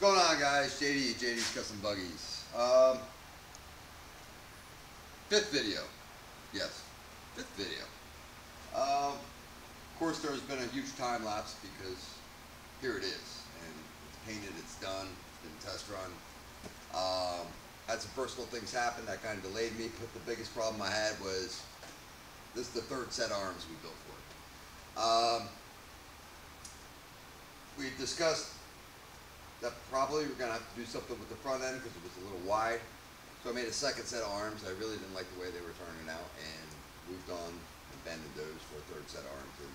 going on, guys? JD's Custom Buggies. Fifth video. Yes, fifth video. Of course, there's been a huge time lapse because here it is, and it's painted, it's done, it's been test run. Had some personal things happen that kind of delayed me, but the biggest problem I had was this is the third set of arms we built for it. We discussed that probably we're going to have to do something with the front end because it was a little wide. So I made a second set of arms. I really didn't like the way they were turning out and moved on and bended those for a third set of arms. And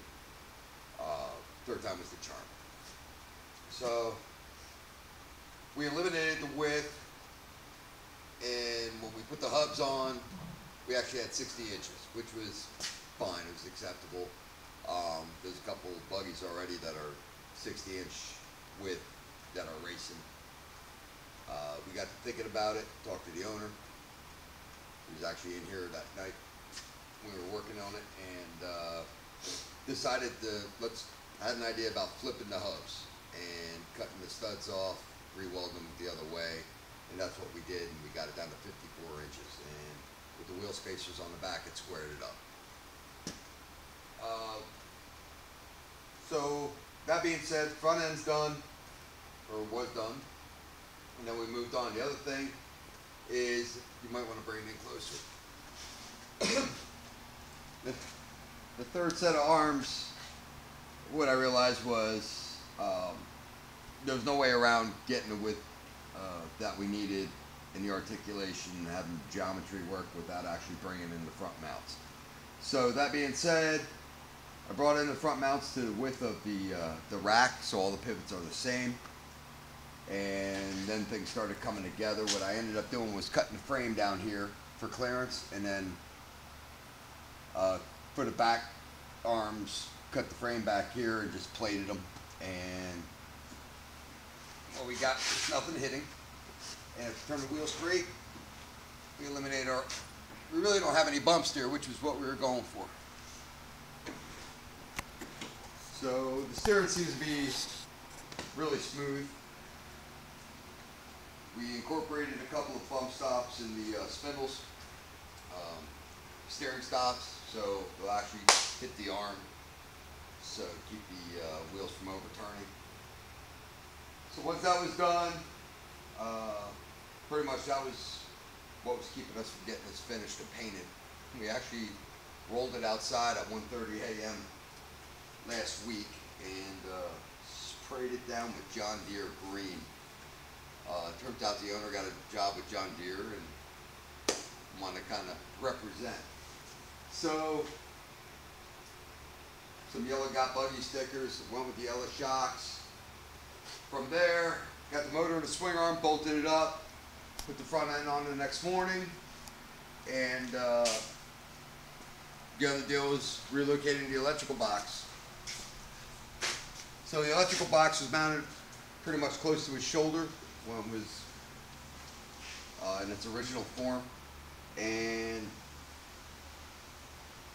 third time was the charm. So we eliminated the width, and when we put the hubs on, we actually had 60 inches, which was fine. It was acceptable. There's a couple of buggies already that are 60-inch width that are racing. We got to thinking about it, talked to the owner. He was actually in here that night when we were working on it, and decided to, I had an idea about flipping the hubs and cutting the studs off, re-welding them the other way, and that's what we did, and we got it down to 54 inches, and with the wheel spacers on the back, it squared it up. So that being said, front end's done, or was done, and then we moved on. The other thing is, you might want to bring it in closer. The third set of arms, what I realized was there was no way around getting the width that we needed in the articulation and having geometry work without actually bringing in the front mounts. So that being said, I brought in the front mounts to the width of the rack, so all the pivots are the same. And then things started coming together. What I ended up doing was cutting the frame down here for clearance, and then for the back arms, cut the frame back here and just plated them. And what we got is nothing hitting. And if we turn the wheel straight, we eliminate we really don't have any bumps there, which is what we were going for. So the steering seems to be really smooth. We incorporated a couple of bump stops in the spindles, steering stops, so they'll actually hit the arm, so keep the wheels from overturning. So once that was done, pretty much that was what was keeping us from getting this finished and painted. We actually rolled it outside at 1:30 a.m. last week and sprayed it down with John Deere green. Turns out the owner got a job with John Deere and wanted to kind of represent. So some yellow got buggy stickers, went with the yellow shocks. From there, got the motor and the swing arm, bolted it up, put the front end on the next morning, and the other deal was relocating the electrical box. So the electrical box was mounted pretty much close to his shoulder when it was in its original form, and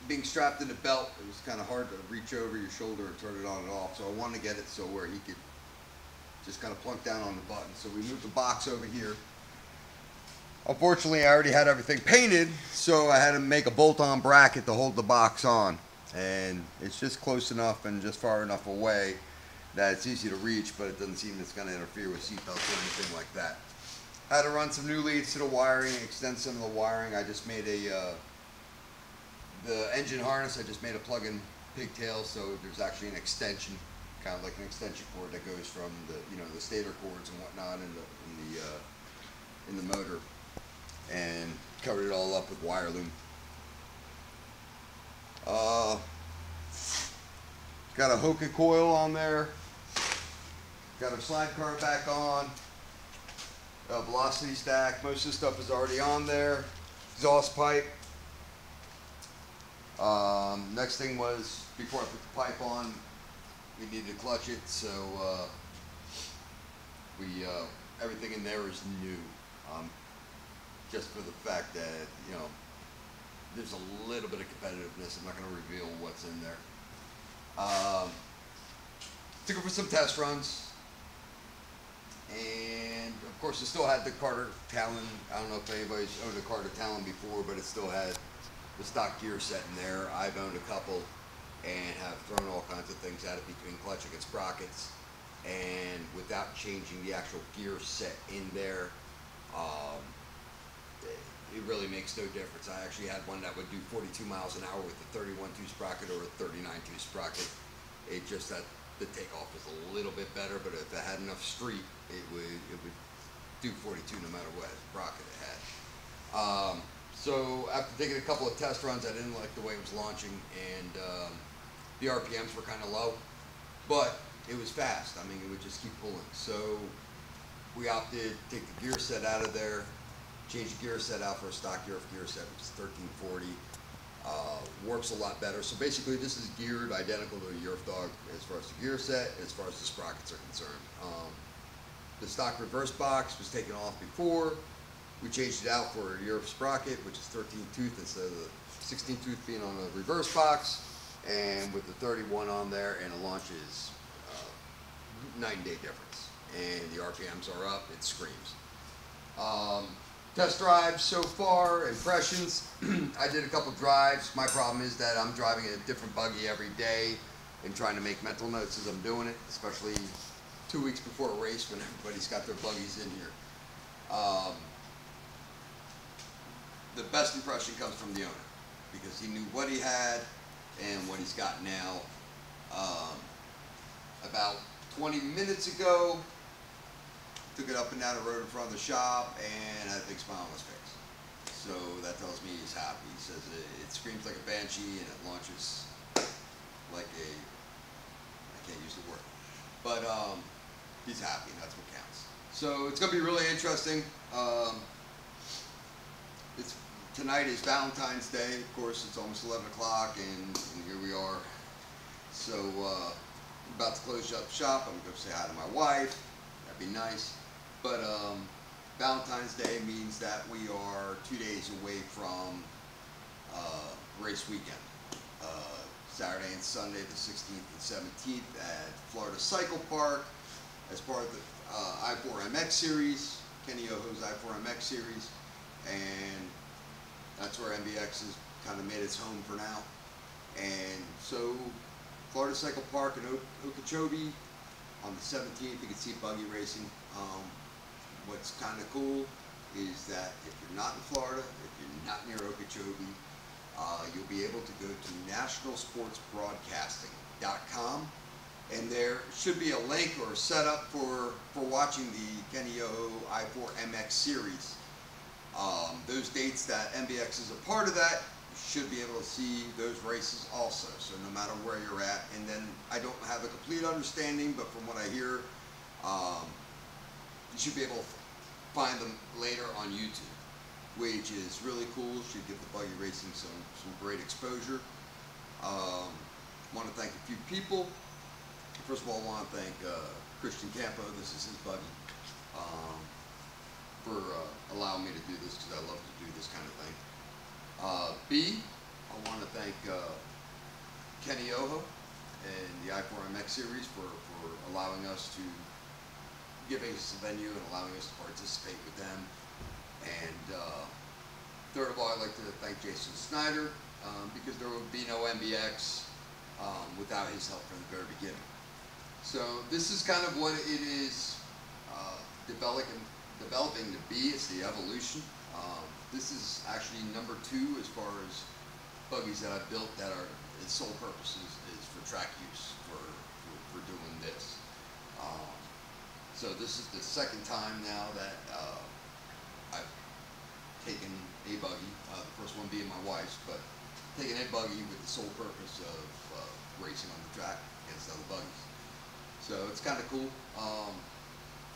being strapped in the belt, it was kind of hard to reach over your shoulder and turn it on and off. So I wanted to get it so where he could just kind of plunk down on the button. So we moved the box over here. Unfortunately, I already had everything painted, so I had to make a bolt-on bracket to hold the box on, and it's just close enough and just far enough away that it's easy to reach, but it doesn't seem it's going to interfere with seatbelts or anything like that. I had to run some new leads to the wiring, extend some of the wiring. I just made the engine harness, I just made a plug-in pigtail, so there's actually an extension, kind of like an extension cord that goes from the, the stator cords and whatnot in the motor, and covered it all up with wire loom. Got a Hoka coil on there. Got a slide car back on. A velocity stack. Most of the stuff is already on there. Exhaust pipe. Next thing was, before I put the pipe on, we needed to clutch it, so everything in there is new. Just for the fact that, there's a little bit of competitiveness. I'm not going to reveal what's in there. Took it for some test runs, and course, it still had the Carter Talon. I don't know if anybody's owned a Carter Talon before, but it still had the stock gear set in there. I've owned a couple and have thrown all kinds of things at it between clutching and sprockets, and without changing the actual gear set in there, it really makes no difference. I actually had one that would do 42 miles an hour with a 31.2 sprocket or a 39.2 sprocket. It just that the takeoff was a little bit better, but if it had enough street, it would do 42 no matter what sprocket it had. So after taking a couple of test runs, I didn't like the way it was launching, and the RPMs were kind of low, but it was fast. I mean, it would just keep pulling. So we opted to take the gear set out of there, change the gear set out for a stock gear set, which is 1340. Works a lot better. So basically, this is geared identical to a Yerf Dog as far as the gear set, as far as the sprockets are concerned. The stock reverse box was taken off before. We changed it out for a Yerf sprocket, which is 13 tooth instead of the 16 tooth being on a reverse box, and with the 31 on there, and it launches night and day difference. And the RPMs are up, it screams. Test drive so far, impressions. I did a couple drives. My problem is that I'm driving a different buggy every day and trying to make mental notes as I'm doing it, especially 2 weeks before a race when everybody's got their buggies in here. The best impression comes from the owner, because he knew what he had and what he's got now. About 20 minutes ago, took it up and down the road in front of the shop and had a big smile on his face. So that tells me he's happy. He says it screams like a Banshee and it launches like a, I can't use the word, but he's happy, and that's what counts. So it's going to be really interesting. Tonight is Valentine's Day. Of course, it's almost 11 o'clock and here we are. So I'm about to close up shop. I'm going to say hi to my wife. That'd be nice. But Valentine's Day means that we are 2 days away from race weekend. Saturday and Sunday, the 16th and 17th at Florida Cycle Park as part of the I4MX series, Kenny Yoho's I4MX series, and that's where MBX has kind of made its home for now. And so Florida Cycle Park in Okeechobee on the 17th, you can see buggy racing. What's kind of cool is that if you're not in Florida, if you're not near Okeechobee, you'll be able to go to nationalsportsbroadcasting.com, and there should be a link or a setup for watching the Kenny Yoho I4MX series. Those dates that MBX is a part of that, you should be able to see those races also, so no matter where you're at. And then I don't have a complete understanding, but from what I hear, you should be able to find them later on YouTube, which is really cool. Should give the buggy racing some great exposure. Want to thank a few people. First of all, I want to thank Christian Campo. This is his buggy. For allowing me to do this, because I love to do this kind of thing. B, I want to thank Kenny Yoho and the I4MX series for allowing us to, giving us a venue and allowing us to participate with them. And third of all, I'd like to thank Jason Snyder, because there would be no MBX without his help from the very beginning. So this is kind of what it is developing to be. It's the evolution. This is actually number 2 as far as buggies that I've built that are, its sole purpose is for track use, for doing this. So this is the second time now that I've taken a buggy, the first one being my wife's, but taking a buggy with the sole purpose of racing on the track against other buggies. So it's kind of cool.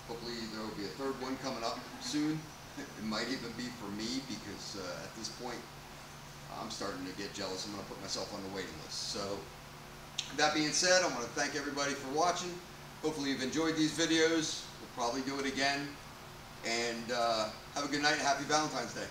Hopefully there will be a third one coming up soon. It might even be for me, because at this point I'm starting to get jealous. I'm going to put myself on the waiting list. So that being said, I want to thank everybody for watching. Hopefully you've enjoyed these videos. We'll probably do it again. And have a good night and happy Valentine's Day.